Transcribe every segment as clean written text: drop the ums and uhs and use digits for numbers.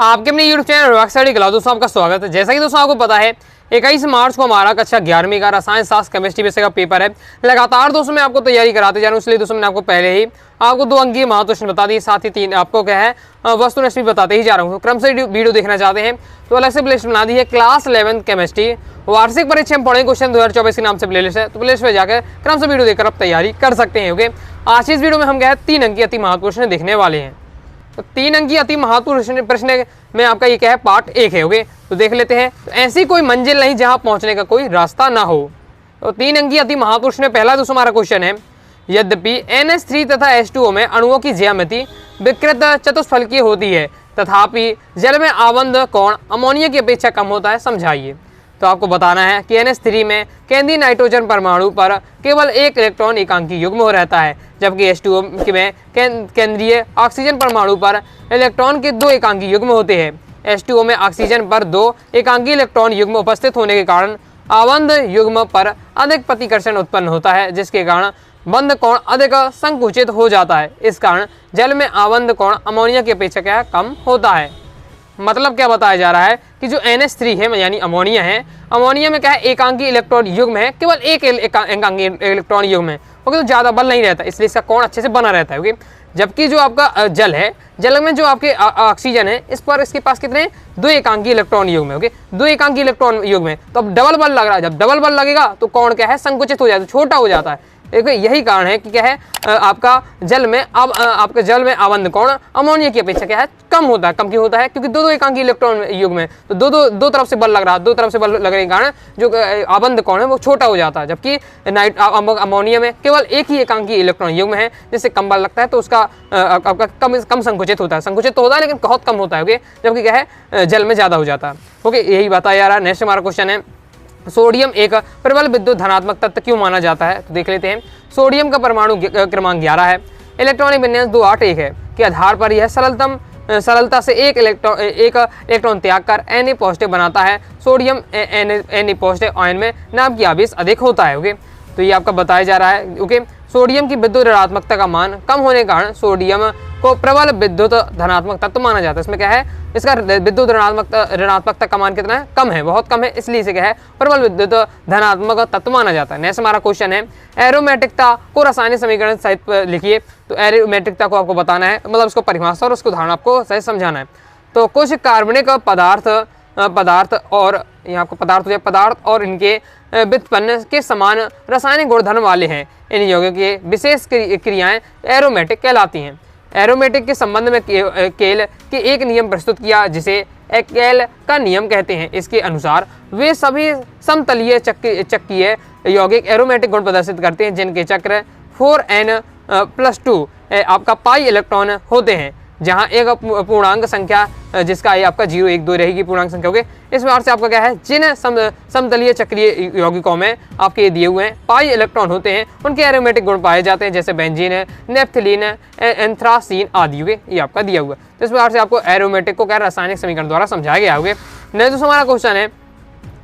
आपके अपने YouTube channel rock study class दोस्तों आपका स्वागत है। जैसा कि दोस्तों आपको पता है 21 मार्च को हमारा कक्षा 11वीं का रसायन शास्त्र केमिस्ट्री विषय का पेपर है। लगातार दोस्तों मैं आपको तैयारी कराते जा रहा हूँ, इसलिए दोस्तों मैंने आपको पहले ही आपको 2 अंकीय महत्व प्रश्न बता दिए, साथ ही 3 आपको क्या है वस्तुनिष्ठ भी बताते ही जा रहा हूँ। क्रम से वीडियो देखना चाहते हैं तो अलग से प्लेलिस्ट बना दी है, क्लास 11 केमिस्ट्री वार्षिक परीक्षा में पढ़ेंगे क्वेश्चन 2024 के नाम से प्लेलिस्ट है। तो प्लेलिस्ट में जाकर क्रम से वीडियो देखकर आप तैयारी कर सकते हैं। ओके, आज इस वीडियो में हम क्या है 3 अंकीय अति महत्व प्रश्न देखने वाले हैं। तो 3 अंकीय अति महत्वपूर्ण प्रश्न में आपका ये क्या है पार्ट 1 है। ओके, तो देख लेते हैं। तो ऐसी कोई मंजिल नहीं जहां पहुंचने का कोई रास्ता ना हो। तो 3 अंकीय अति महत्वपूर्ण प्रश्न में पहला दोस्तों हमारा क्वेश्चन है, यद्यपि NH3 तथा H2O में अणुओं की ज्यामिति विकृत चतुष्फलकीय होती है, तथापि जल में आबंध कोण अमोनिया की अपेक्षा कम होता है, समझाइए। तो आपको बताना है कि NH3 में केंद्रीय नाइट्रोजन परमाणु पर केवल 1 इलेक्ट्रॉन एकांकी युग्म रहता है, जबकि H2O में केंद्रीय ऑक्सीजन परमाणु पर इलेक्ट्रॉन के 2 एकांकी युग्म होते हैं। H2O में ऑक्सीजन पर 2 एकांकी इलेक्ट्रॉन युग्म उपस्थित होने के कारण आबंध युग्म पर अधिक प्रतिकर्षण उत्पन्न होता है, जिसके कारण बंध कोण अधिक संकुचित हो जाता है। इस कारण जल में आबंध कोण अमोनिया की अपेक्षा क्या कम होता है। मतलब क्या बताया जा रहा है कि जो NH3 है यानी अमोनिया है, अमोनिया में क्या है एकांकी इलेक्ट्रॉन युग्म है, केवल 1 एकांकी इलेक्ट्रॉन युग्म है। ओके, तो ज़्यादा बल नहीं रहता, इसलिए इसका कोण अच्छे से बना रहता है। ओके, जबकि जो आपका जल है, जल में जो आपके ऑक्सीजन है, इस पर इसके पास कितने 2 एकांकी इलेक्ट्रॉन युग्म है। ओके, 2 एकांकी इलेक्ट्रॉन युग्म है, तो अब डबल बल लग रहा है। जब डबल बल लगेगा तो कोण क्या है संकुचित हो जाता है, छोटा हो जाता है। देखो यही कारण है कि क्या है आपका जल में अब आपके जल में आबंध कोण अमोनिया की अपेक्षा क्या है कम होता है। कम क्यों होता है? क्योंकि 2 एकांकी इलेक्ट्रॉन युग्म है, तो दो तरफ से बल लग रहा है, 2 तरफ से बल लगने के कारण जो आबंध कोण है वो छोटा हो जाता है। जबकि अमोनिया में केवल 1 ही एकांकी इलेक्ट्रॉन युग्म है, जिससे कम बल लगता है, तो उसका आपका कम संकुचित होता है। संकुचित तो होता है लेकिन बहुत कम होता है। ओके, जबकि क्या है जल में ज्यादा हो जाता है। ओके, यही बताया जा रहा है। नेक्स्ट हमारा क्वेश्चन है, सोडियम एक प्रबल विद्युत धनात्मक तत्व क्यों माना जाता है? तो देख लेते हैं। सोडियम का परमाणु क्रमांक 11 है, इलेक्ट्रॉनिक विन्यास 281 है के आधार पर यह सरलता से एक इलेक्ट्रॉन त्याग कर Na पॉजिटिव बनाता है। सोडियम Na पॉजिटिव आयन में नाभिकीय आवेश अधिक होता है। ओके, तो ये आपका बताया जा रहा है। ओके, सोडियम की विद्युत ऋणात्मकता का मान कम होने के कारण सोडियम को प्रबल विद्युत धनात्मक तत्व माना जाता है। इसमें क्या है इसका विद्युत ऋणात्मकता का मान कितना है? कम है, बहुत कम है, इसलिए इसे क्या है प्रबल विद्युत धनात्मक तत्व माना जाता है। नेक्स्ट हमारा क्वेश्चन है, एरोमेटिकता को रासायनिक समीकरण सहित लिखिए। तो एरोमेटिकता को आपको बताना है, मतलब उसको परिभाषा और उसको उदाहरण आपको सही समझाना है। तो कुछ कार्बनिक पदार्थ और यहाँ आपको पदार्थ और इनके व्युत्पन्न के समान रासायनिक गुणधर्म वाले हैं। इन यौगिकों के विशेष क्रियाएं एरोमेटिक कहलाती हैं। एरोमेटिक के संबंध में केल के एक नियम प्रस्तुत किया, जिसे केल का नियम कहते हैं। इसके अनुसार वे सभी समतलीय चक्रीय यौगिक एरोमेटिक गुण प्रदर्शित करते हैं, जिनके चक्र 4n+2 आपका पाई इलेक्ट्रॉन होते हैं, जहां एक पूर्णांक संख्या जिसका ये आपका 0 1 2 रहेगी पूर्णांक संख्या। होगी इस बार से आपका क्या है जिन समतलीय चक्रीय यौगिकों में आपके ये दिए हुए हैं पाई इलेक्ट्रॉन होते हैं, उनके एरोमेटिक गुण पाए जाते हैं, जैसे बेंजीन है, नेफ्थलीन है, एंथ्रासीन आदि। हुए ये आपका दिया हुआ है। तो इस बार से आपको एरोमेटिक को क्या रासायनिक समीकरण द्वारा समझाया गया। होगा नेक्स्ट हमारा क्वेश्चन है,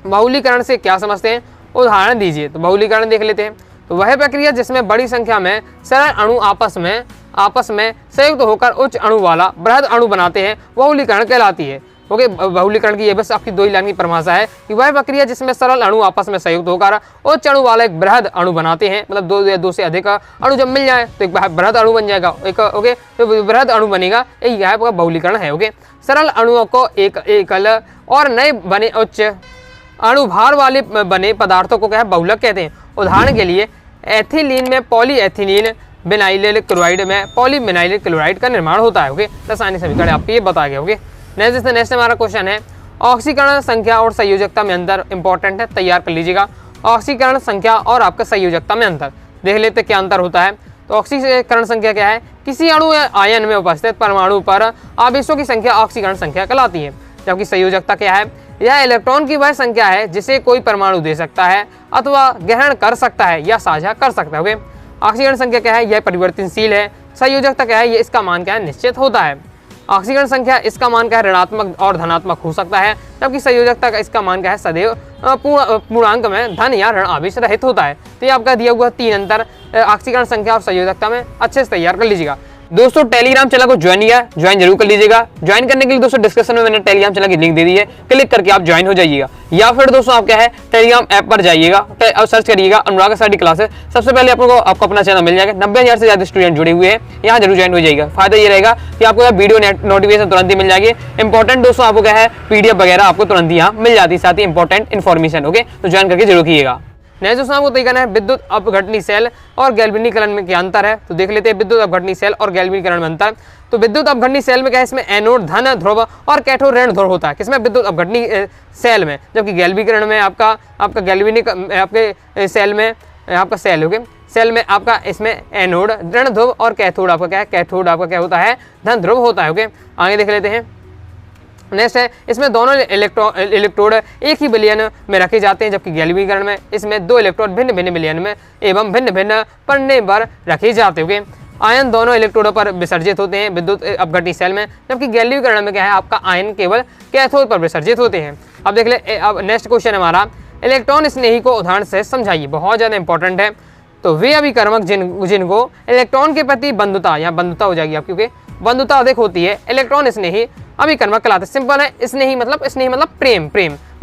बहुलीकरण से क्या समझते हैं? उदाहरण दीजिए। तो बहुलीकरण देख लेते हैं। तो वह प्रक्रिया जिसमें बड़ी संख्या में सरल अणु आपस में संयुक्त होकर उच्च अणु वाला बृहद अणु बनाते हैं, बहुलीकरण कहलाती है। ओके, बहुलीकरण की ये बस आपकी 2 ही लाइन की परिभाषा है कि वह प्रक्रिया जिसमें सरल अणु आपस में संयुक्त होकर उच्च अणु वाला एक बृहद अणु बनाते हैं, मतलब 2 या 2 से अधिक अणु जब मिल जाए तो एक बृहद अणु बन जाएगा। एक ओके, तो बृहद अणु बनेगा, यही आपका बहुलीकरण है। ओके, सरल अणुओं को एकल और नए बने उच्च अणुभार वाले बने पदार्थों को क्या बहुलक कहते हैं। उदाहरण के लिए एथिलीन में पॉलीएथिलीन, विनाइलिल क्लोराइड में पॉलीविनाइलिल क्लोराइड का निर्माण होता है। ओके, रासायनिक समीकरण आपको ये बताया गया। ओके, नेक्स्ट हमारा क्वेश्चन है, ऑक्सीकरण संख्या और संयोजकता में अंतर इंपॉर्टेंट है, तैयार कर लीजिएगा। ऑक्सीकरण संख्या और आपका संयोजकता में अंतर देख लेते क्या अंतर होता है। तो ऑक्सीकरण संख्या क्या है? किसी अणु या आयन में उपस्थित परमाणु पर आवेशों की संख्या ऑक्सीकरण संख्या कहलाती है। जबकि संयोजकता क्या है? यह इलेक्ट्रॉन की वह संख्या है जिसे कोई परमाणु दे सकता है अथवा ग्रहण कर सकता है या साझा कर सकता है। ऑक्सीकरण संख्या क्या है? यह परिवर्तनशील है। संयोजकता क्या है? ये इसका मान क्या है? निश्चित होता है। ऑक्सीकरण संख्या इसका मान क्या है? ऋणात्मक और धनात्मक हो सकता है, जबकि संयोजकता का इसका मान क्या है? सदैव पूर्णांक में धन या ऋण आवेश रहित होता है। तो ये आपका दिया हुआ 3 अंतर ऑक्सीकरण संख्या और संयोजकता में अच्छे से तैयार कर लीजिएगा। दोस्तों टेलीग्राम चैनल को ज्वाइन किया, ज्वाइन जरूर कर लीजिएगा। ज्वाइन करने के लिए दोस्तों डिस्क्रिप्शन में मैंने टेलीग्राम चैनल की लिंक दे दी है, क्लिक करके आप ज्वाइन हो जाइएगा। या फिर दोस्तों आप क्या है टेलीग्राम ऐप पर जाइएगा और सर्च करिएगा अनुराग स्टडी क्लासेस, सबसे पहले आपको अपना चैनल मिल जाएगा। 90,000 से ज्यादा स्टूडेंट जुड़े हुए हैं, यहाँ जरूर ज्वाइन हो जाएगा। फायदा ये रहेगा कि आपको वीडियो नोटिफिकेशन तुरंत ही मिल जाएगी। इंपॉर्टेंट दोस्तों आपको क्या है PDF वगैरह आपको तुरंत ही यहाँ मिल जाती है, साथ ही इंपॉर्टेंट इन्फॉर्मेशन। ओके, तो ज्वाइन करके जरूर कीजिएगा। नेक्स्ट दोस्तों आपको तय करना है विद्युत अपघटनी सेल और गैल्वेनीकरण में क्या अंतर है। तो देख लेते हैं विद्युत अपघटनी सेल और गैल्वेनीकरण में अंतर। तो विद्युत अपघटनी सेल में क्या है, इसमें एनोड धन ध्रुव और कैथोड ऋण ध्रुव होता है। किसमें, विद्युत अपघटनी सेल में। जबकि गैल्वेनीकरण में आपका गैल्वेनिक आपके सेल में आपका सेल होगा, सेल में आपका इसमें एनोड ऋण ध्रुव और कैथोड आपका क्या है, कैथोड आपका क्या होता है, धन ध्रुव होता है। ओके, आगे देख लेते हैं। नेक्स्ट है इसमें दोनों इलेक्ट्रोड एक ही विलयन में रखे जाते हैं, जबकि गैल्वेनीकरण में इसमें 2 इलेक्ट्रोड भिन्न भिन्न विलयन में एवं भिन्न भिन्न पन्ने पर रखे जाते हैं। आयन दोनों इलेक्ट्रोडों पर विसर्जित होते हैं विद्युत अपघटनी सेल में, जबकि गैल्वेनीकरण में क्या है आपका आयन केवल कैथोड पर विसर्जित होते हैं। अब देख ले, अब नेक्स्ट क्वेश्चन हमारा इलेक्ट्रॉन स्नेही को उदाहरण से समझाइए, बहुत ज़्यादा इंपॉर्टेंट है। तो वे अभिकर्मक जिनको इलेक्ट्रॉन के प्रति बंधुता, यहाँ बंधुता हो जाएगी आपकी, बंधुता अधिक होती है, इलेक्ट्रॉन स्नेही अभिकर्मक कहलाते हैं। सिंपल है, स्नेही मतलब प्रेम,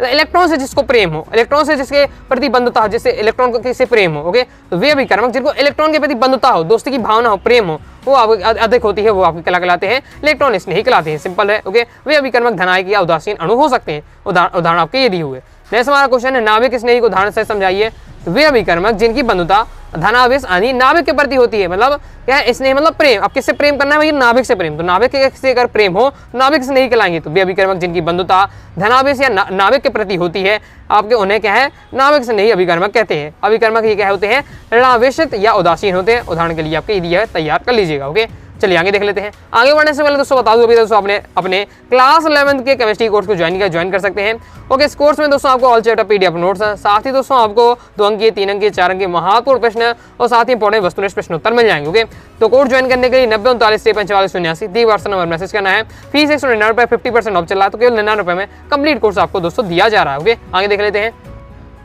इलेक्ट्रॉन से जिसको प्रेम हो, इलेक्ट्रॉन से जिसके प्रति बंधुता हो, जिससे इलेक्ट्रॉन को किसी प्रेम हो। ओके, तो वे अभिकर्मक जिनको इलेक्ट्रॉन के प्रति बंधुता हो, दोस्ती की भावना हो, प्रेम हो, वो अधिक होती है, वो आपकी कहलाते हैं इलेक्ट्रॉन स्नेही कहलाते हैं। सिंपल है। ओके, वे अभिकर्मक धनायक या उदासीन अणु हो सकते हैं। उदाहरण आपके ये दिए हुए। नेक्स्ट हमारा क्वेश्चन है नाभिक स्नेही को उदाहरण से समझाइए। तो वे अभिकर्मक जिनकी बंधुता धनावेश यानी नाभिक के प्रति होती है, मतलब क्या है, स्नेह मतलब प्रेम। अब किससे प्रेम करना है भाई, नाभिक से प्रेम। तो नाभिक से अगर प्रेम हो तो नाभिक से नहीं कहलाएंगे। तो वे अभिकर्मक जिनकी बंधुता धनावेश या नाभिक के प्रति होती है, आपके उन्हें क्या है, नाभिक से नहीं अभिकर्मक कहते हैं। अभिकर्मक ये क्या होते हैं, ऋणावेशित या उदासीन होते हैं। उदाहरण के लिए आपके ये तैयार कर लीजिएगा। ओके, चलिए आगे देख लेते हैं। आगे बढ़ने से पहले दोस्तों बता दूं, अभी दोस्तों अपने क्लास 11 के केमिस्ट्री कोर्स को ज्वाइन कर सकते हैं। ओके, इस कोर्स में दोस्तों आपको ऑल चैप्टर PDF नोट्स है, साथ ही दोस्तों आपको 2 अंक के, 3 अंक के, 4 अंक के महत्वपूर्ण प्रश्न और साथ ही इंपॉर्टेंट वस्तुनिष्ठ प्रश्न उत्तर मिल जाएंगे। ओके, तो कोर्स ज्वाइन करने के लिए 90 39 53 44 89 दी व्हाट्सएप नंबर मैसेज करना है। फीस 199 रुपये, 50% ऑफ चल रहा है, तो केवल 99 रुपये में कंप्लीट कोर्स आपको दोस्तों दिया जा रहा है। ओके, आगे देख लेते हैं।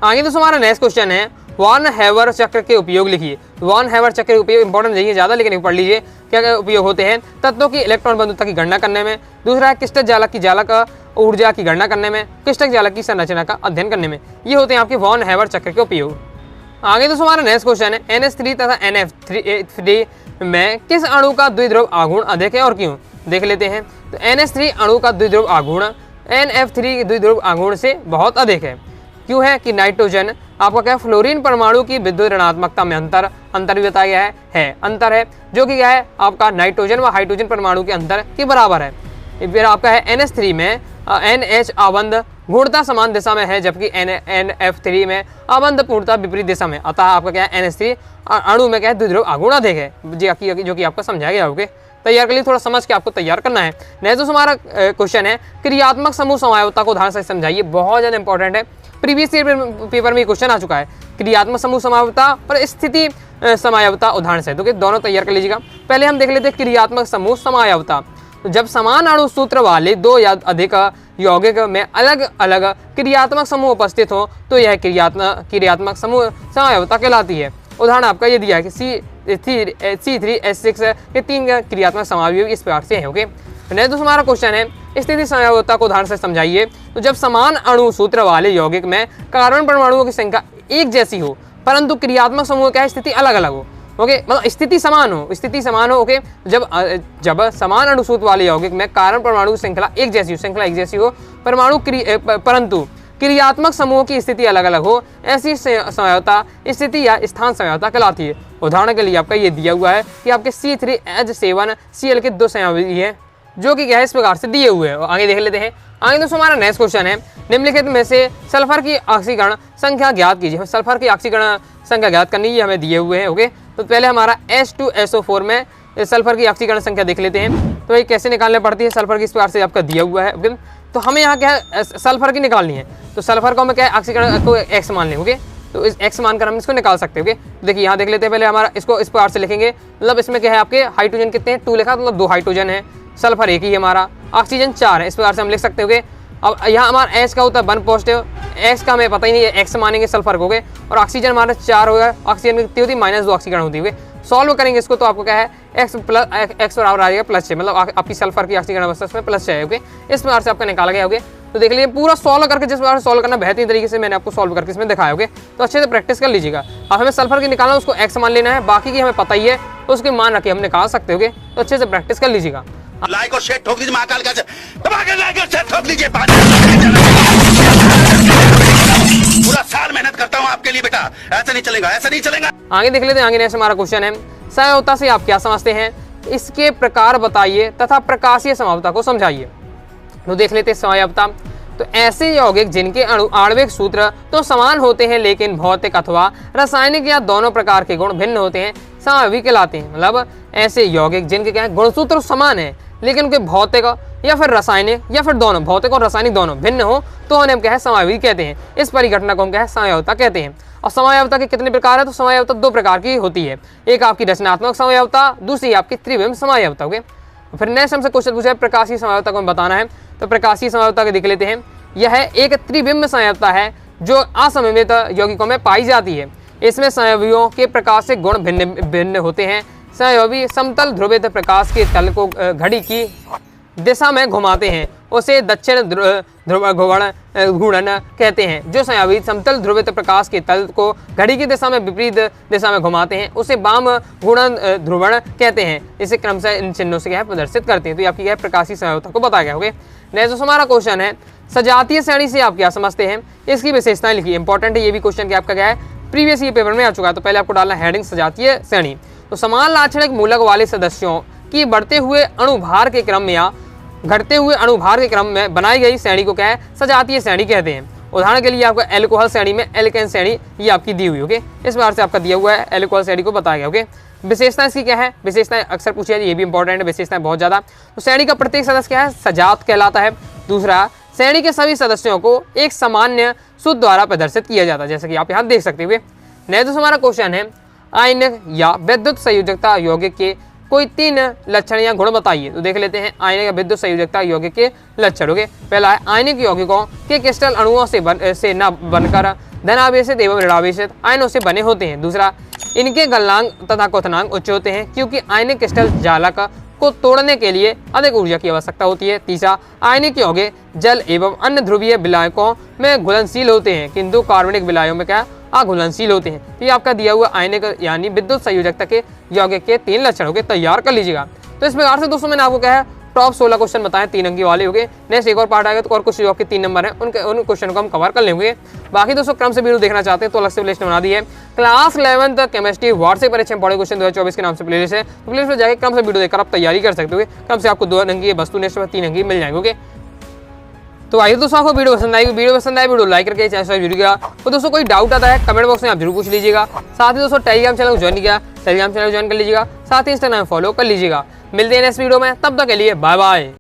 आगे दोस्तों हमारा नेक्स्ट क्वेश्चन है वॉन हैवर चक्र के उपयोग लिखिए। वॉन हैवर चक्र के उपयोग इंपॉर्टेंट नहीं है ज़्यादा, लेकिन पढ़ लीजिए क्या क्या उपयोग होते हैं। तत्वों की इलेक्ट्रॉन बंधुता की गणना करने में, दूसरा है क्रिस्टल जालक की जालक ऊर्जा की गणना करने में, क्रिस्टल जालक की संरचना का अध्ययन करने में, ये होते हैं आपके वॉन हैवर चक्र के उपयोग। आगे दोस्तों हमारा नेक्स्ट क्वेश्चन है NH3 तथा NF3 में किस अणु का द्विध्रुव आघूर्ण अधिक है और क्यों। देख लेते हैं। तो NH3 अणु का द्विध्रुव आघूर्ण NF3 द्विध्रुव आघूर्ण से बहुत अधिक है। क्यों है कि नाइट्रोजन आपका क्या है, फ्लोरीन परमाणु की विद्युत ऋणात्मकता में अंतर भी बताया गया है अंतर है, जो कि क्या है आपका नाइट्रोजन व हाइड्रोजन परमाणु के अंतर के बराबर है। फिर आपका है NH3 में NH आबंध गुणता समान दिशा में है, जबकि NF3 में आबंध पूर्णता विपरीत दिशा में। अतः आपका क्या है NH3 अणु में क्या है द्विध्रुव आघूर्ण अधिक है, जो कि आपको समझाया गया। ओके, तैयार कर लिए, थोड़ा समझ के आपको तैयार करना है। नेक्स्ट दोस्तों हमारा क्वेश्चन है क्रियात्मक समूह समवायवता को उदाहरण से समझाइए। बहुत ज़्यादा इंपॉर्टेंट है, प्रीवियस ईयर पेपर में क्वेश्चन आ चुका है। क्रियात्मक समूह समवायवता और स्थिति समवायवता उदाहरण से, तो दोनों तैयार कर लीजिएगा। पहले हम देख लेते हैं क्रियात्मक समूह समवायवता। तो जब समान अणु सूत्र वाले 2 या अधिक यौगिक में अलग अलग क्रियात्मक समूह उपस्थित हो तो यह क्रियात्मक समूह समवायवता कहलाती है। उदाहरण आपका ये दिया है कि C3H6 के 3 क्रियात्मक समवाय इस प्रकार से है। ओके, नेक्स्ट दोस्तों हमारा क्वेश्चन है स्थिति समवायवता को उदाहरण से समझाइए। तो जब समान अणु सूत्र वाले यौगिक में कार्बन परमाणुओं की संख्या एक जैसी हो, परंतु क्रियात्मक समूह क्या है, स्थिति अलग अलग हो। ओके, मतलब स्थिति समान हो। ओके, जब समान अणु सूत्र वाले यौगिक में कार्बन परमाणु की श्रृंखला एक जैसी हो, परमाणु परंतु क्रियात्मक समूह की स्थिति अलग अलग हो, ऐसी समवायवता स्थिति या स्थान समवायवता कहलाती है। उदाहरण के लिए आपका ये दिया हुआ है कि आपके C3H7Cl के 2 समवायी हैं, जो कि क्या है इस प्रकार से दिए हुए हैं। आगे देख लेते हैं। आगे दोस्तों हमारा नेक्स्ट क्वेश्चन है निम्नलिखित में से सल्फर की ऑक्सीकरण संख्या ज्ञात कीजिए। सल्फर की ऑक्सीकरण संख्या ज्ञात करनी ये हमें दिए हुए हैं। ओके, तो पहले हमारा H2SO4 में सल्फर की ऑक्सीकरण संख्या देख लेते हैं। तो ये कैसे निकालने पड़ती है सल्फर की, इस प्रकार से आपका दिया हुआ है। ओके, तो हमें यहाँ क्या है सल्फर की निकालनी है। तो सल्फर को हमें क्या है ऑक्सीकरण को X मान लें। ओके, तो इस X मानकर हम इसको निकाल सकते हैं। ओके, देखिए यहाँ देख लेते हैं। पहले हमारा इसको इस प्रकार से लिखेंगे, मतलब इसमें क्या है आपके हाइड्रोजन कितने हैं, 2 लिखा, मतलब 2 हाइड्रोजन है, सल्फर 1 ही है, हमारा ऑक्सीजन 4 है। इस प्रकार से हम लिख सकते हैं। अब यहाँ हमारा H का होता है 1 पॉजिटिव, X का हमें पता ही नहीं है, X मानेंगे सल्फर को। और ऑक्सीजन हमारा 4 होगा, ऑक्सीजन कितनी होती है -2 ऑक्सीकरण होती है। सॉल्व करेंगे इसको तो आपको क्या है एक्स बराबर आ जाएगा +6, मतलब आपकी सल्फर की ऑक्सीकरण अवस्था इसमें +6 है। ओके, इस प्रकार से आपका निकाला गया। ओके, तो देख लीजिए पूरा सॉल्व करके, जिस प्रकार सॉल्व करना बेहतरीन तरीके से मैंने आपको सॉल्व करके इसमें दिखाया। ओके, तो अच्छे से प्रैक्टिस कर लीजिएगा। अब हमें सल्फर की निकालना, उसको x मान लेना है, बाकी की हमें पता ही है, उसके मान रखे हम निकाल सकते हो। तो अच्छे से प्रैक्टिस कर लीजिएगा। लाइक और शेयर ठोक दीजिए, महाकाल का लाइक और शेयर ठोक लीजिए। पूरा साल मेहनत करता हूँ आपके लिए बेटा, ऐसा नहीं चलेगा, ऐसा नहीं चलेगा। आगे देख लेते हैं। आगे नेक्स्ट हमारा क्वेश्चन है, समयावता से आप क्या समझते हैं, इसके प्रकार बताइए तथा प्रकाशीय समयावता को समझाइए। तो देख लेते हैं समयावता। तो ऐसे यौगिक जिनके आणविक सूत्र तो समान होते हैं लेकिन भौतिक अथवा रासायनिक या दोनों प्रकार के गुण भिन्न होते हैं, समयावी कहलाते हैं। मतलब ऐसे यौगिक जिनके क्या है गुणसूत्र समान है लेकिन उनके भौतिक या फिर रासायनिक या फिर दोनों, भौतिक और रासायनिक दोनों भिन्न हो, तो उन्हें हम क्या है समयावी कहते हैं। इस परिघटना को हम क्या है समयावता कहते हैं। और समयावता के कितने प्रकार है, तो समयावता 2 प्रकार की होती है, एक आपकी रचनात्मक समयावता, दूसरी आपकी त्रिविम समयावता। ओके, फिर नेक्स्ट हमसे क्वेश्चन पूछा है प्रकाशीय समयावता को हमें बताना है। तो प्रकाशीय समयावता को देख लेते हैं। यह एक त्रिविम समयावता है जो असममित यौगिकों में पाई जाती है। इसमें संयोगियों के प्रकाश से गुण भिन्न भिन्न होते हैं। संयोगी समतल ध्रुवित प्रकाश के तल को घड़ी की दिशा में घुमाते हैं, उसे दक्षिण ध्रुव घूर्णन कहते हैं। जो संयोगी समतल ध्रुवित प्रकाश के तल को घड़ी की दिशा में विपरीत दिशा में घुमाते हैं, उसे वाम घूर्णन ध्रुवण कहते हैं। इसे क्रमशः इन चिन्हों से क्या है प्रदर्शित करते हैं। तो ये आपकी क्या है प्रकाशीय समयावता को बताया गया। ओके, नेक्स्ट हमारा क्वेश्चन है, सजातीय श्रेणी से आप क्या समझते हैं, इसकी विशेषताएं लिखिए। इंपॉर्टेंट है ये भी क्वेश्चन, क्या आपका क्या है प्रीवियस ये पेपर में आ चुका है। तो पहले आपको डालना हेडिंग सजातीय श्रेणी। तो समान लाक्षणिक मूलक वाले सदस्यों की बढ़ते हुए अणुभार के क्रम या घटते हुए अणुभार के क्रम में बनाई गई श्रेणी को क्या है सजातीय श्रेणी कहते हैं। उदाहरण के लिए आपको एल्कोहल श्रेणी में एल्केन श्रेणी ये आपकी दी हुई। ओके, इस बार से आपका दिया हुआ है एल्कोहल श्रेणी को बताया गया। ओके, विशेषता इसकी क्या है, विशेषताएं अक्सर पूछी जाती है, ये भी इंपॉर्टेंट है, विशेषताएं बहुत ज्यादा। तो श्रेणी का प्रत्येक सदस्य क्या है सजात कहलाता है। दूसरा, श्रेणी के सभी सदस्यों को एक सामान्य सूत्र द्वारा प्रदर्शित किया जाता है, जैसे कि आप यहाँ देख सकते हुए। नेक्स्ट हमारा क्वेश्चन है, आयनिक या विद्युत संयोजकता यौगिक के कोई 3 लक्षण या गुण बताइए। तो देख लेते हैं आयनिक या विद्युत संयोजकता यौगिक के लक्षण। ओके, पहला है आयनिक यौगिकों के क्रिस्टल अणुओं से न बनकर धनावेशित एवं ऋणावेशित आयनों से बने होते हैं। दूसरा, इनके गलनांक तथा क्वथनांक उच्च होते हैं क्योंकि आयनिक क्रिस्टल जालक को तोड़ने के लिए अधिक ऊर्जा की आवश्यकता होती है। तीसरा, आयनिक यौगिक जल एवं अन्य ध्रुवीय विलायकों में घुलनशील होते हैं किंतु कार्बनिक विलायों में क्या अघुलनशील होते हैं। तो ये आपका दिया हुआ आयनिक यानी विद्युत संयोजकता के यौगिक के 3 लक्षण होंगे, तैयार कर लीजिएगा। तो इस प्रकार से दोस्तों मैंने आपको क्या है टॉप 16 क्वेश्चन बताए 3 अंक वाले होंगे। नेक्स्ट एक और पार्ट आएगा तो और कुछ यौगिक के 3 नंबर हैं, उन क्वेश्चन को हम कवर कर लेंगे। बाकी दोस्तों क्रम से वीडियो देखना चाहते हैं तो अलग से प्लेलिस्ट बना दी है, क्लास 11th केमिस्ट्री वार्षिक परीक्षा बड़े क्वेश्चन 2024 के नाम से प्लेलिस्ट है। तो प्लेलिस्ट में जाकर क्रम से वीडियो देखकर आप तैयारी कर सकते हो। क्रम से आपको 2 अंक की वस्तु नेक्स्ट में 3 अंक मिल जाएंगे। ओके, तो आइए दोस्तों आपको वीडियो पसंद आएगी, वीडियो लाइक करके चैनल सब्सक्राइब कीजिएगा। तो दोस्तों कोई डाउट आता है कमेंट बॉक्स में आप जरूर पूछ लीजिएगा। साथ ही दोस्तों टेलीग्राम चैनल को ज्वाइन किया, टेलीग्राम चैनल ज्वाइन कर लीजिएगा, साथ ही इंस्टाग्राम फॉलो कर लीजिएगा। मिलते हैं नेक्स्ट वीडियो में, तब तक के लिए बाय बाय।